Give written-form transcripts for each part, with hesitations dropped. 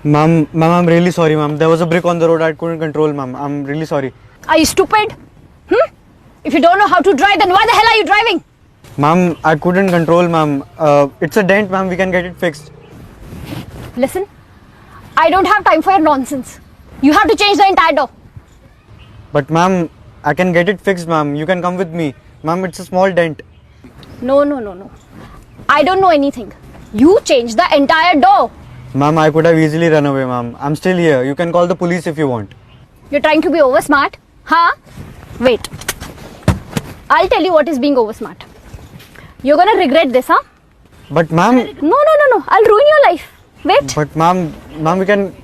Ma'am, I'm really sorry, ma'am. There was a brick on the road I couldn't control, ma'am. I'm really sorry. Are you stupid? If you don't know how to drive, then why the hell are you driving? Ma'am, I couldn't control, ma'am. It's a dent, ma'am. We can get it fixed. Listen, I don't have time for your nonsense. You have to change the entire door. But, ma'am, I can get it fixed, ma'am. You can come with me. Ma'am, it's a small dent. No. I don't know anything. You change the entire door. Ma'am, I could have easily run away, ma'am. I'm still here. You can call the police if you want. You're trying to be over smart? Huh? Wait. I'll tell you what is being over smart. You're gonna regret this, huh? But, ma'am... No. I'll ruin your life. Wait. But, ma'am, we can...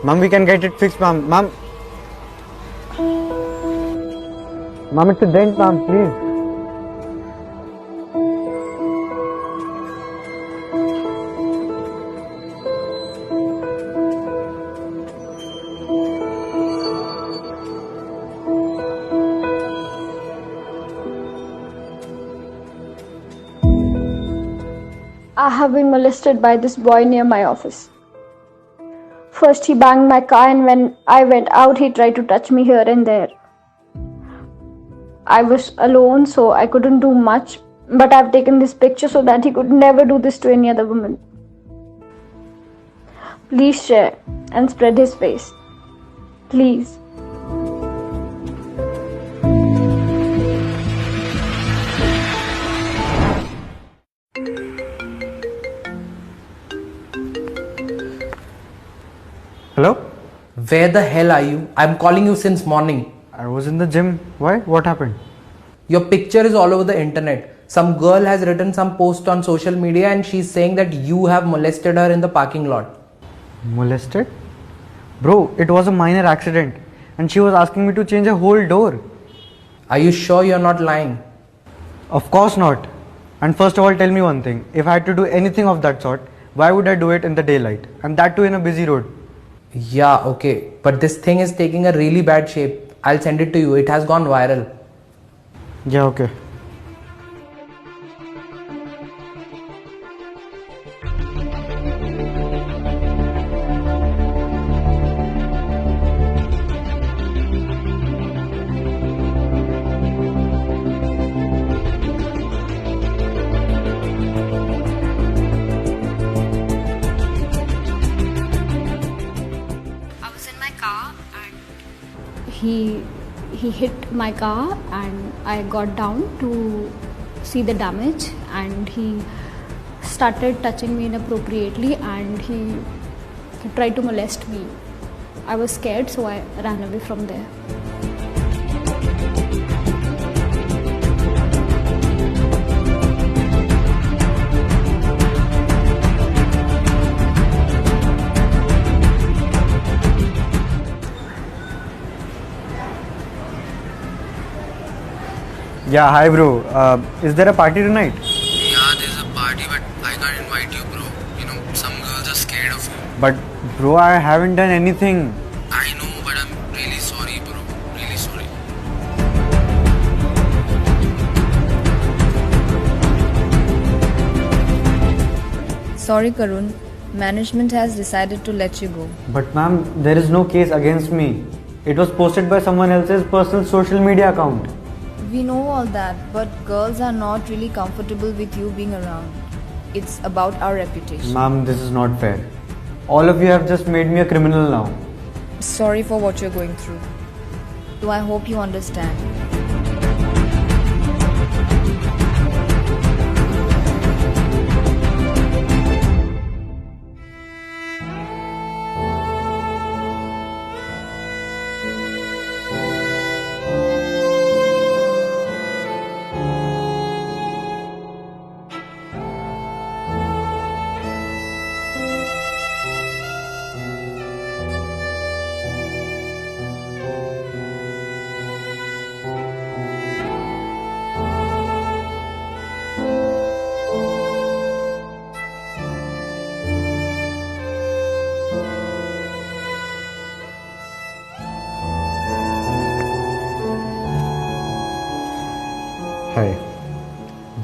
Ma'am, we can get it fixed, ma'am. Ma'am, it's a dent, ma'am. Please. I have been molested by this boy near my office. First he banged my car, and when I went out he tried to touch me here and there. I was alone, so I couldn't do much, but I've taken this picture so that he could never do this to any other woman. Please share and spread his face. Please. Hello? Where the hell are you? I'm calling you since morning. I was in the gym. Why? What happened? Your picture is all over the internet. Some girl has written some post on social media and she's saying that you have molested her in the parking lot. Molested? Bro, it was a minor accident. And she was asking me to change a whole door. Are you sure you're not lying? Of course not. And first of all, tell me one thing. If I had to do anything of that sort, why would I do it in the daylight? And that too in a busy road. Yeah, okay. But this thing is taking a really bad shape. I'll send it to you. It has gone viral. Yeah, okay. I was in my car and he hit my car and I got down to see the damage, and he started touching me inappropriately and he tried to molest me. I was scared, so I ran away from there. Yeah, hi bro. Is there a party tonight? Yeah, there's a party, but I can't invite you, bro. You know, some girls are scared of you. But bro, I haven't done anything. I know, but I'm really sorry, bro. Really sorry. Sorry, Karun. Management has decided to let you go. But ma'am, there is no case against me. It was posted by someone else's personal social media account. We know all that, but girls are not really comfortable with you being around. It's about our reputation. Ma'am, this is not fair. All of you have just made me a criminal now. Sorry for what you're going through. Though I hope you understand.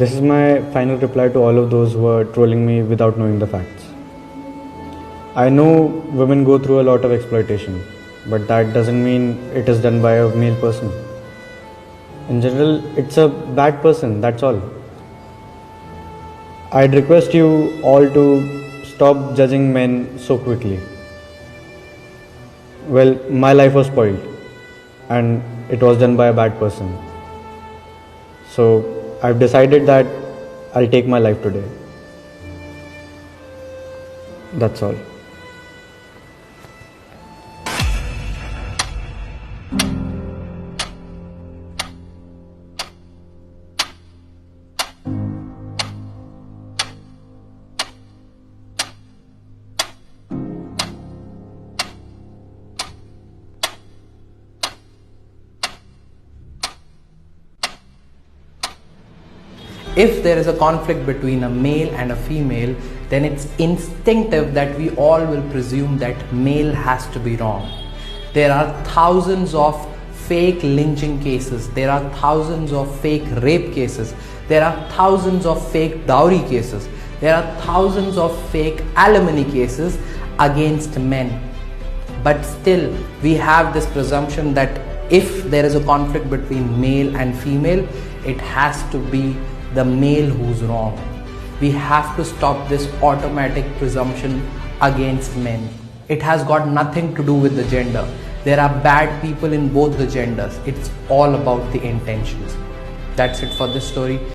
This is my final reply to all of those who are trolling me without knowing the facts. I know women go through a lot of exploitation, but that doesn't mean it is done by a male person. In general, it's a bad person, that's all. I'd request you all to stop judging men so quickly. Well, my life was spoiled and it was done by a bad person. So I've decided that I'll take my life today. That's all. If there is a conflict between a male and a female, then it's instinctive that we all will presume that male has to be wrong. There are thousands of fake lynching cases, there are thousands of fake rape cases, there are thousands of fake dowry cases, there are thousands of fake alimony cases against men. But still, we have this presumption that if there is a conflict between male and female, it has to be the male who's wrong. We have to stop this automatic presumption against men. It has got nothing to do with the gender. There are bad people in both the genders. It's all about the intentions. That's it for this story.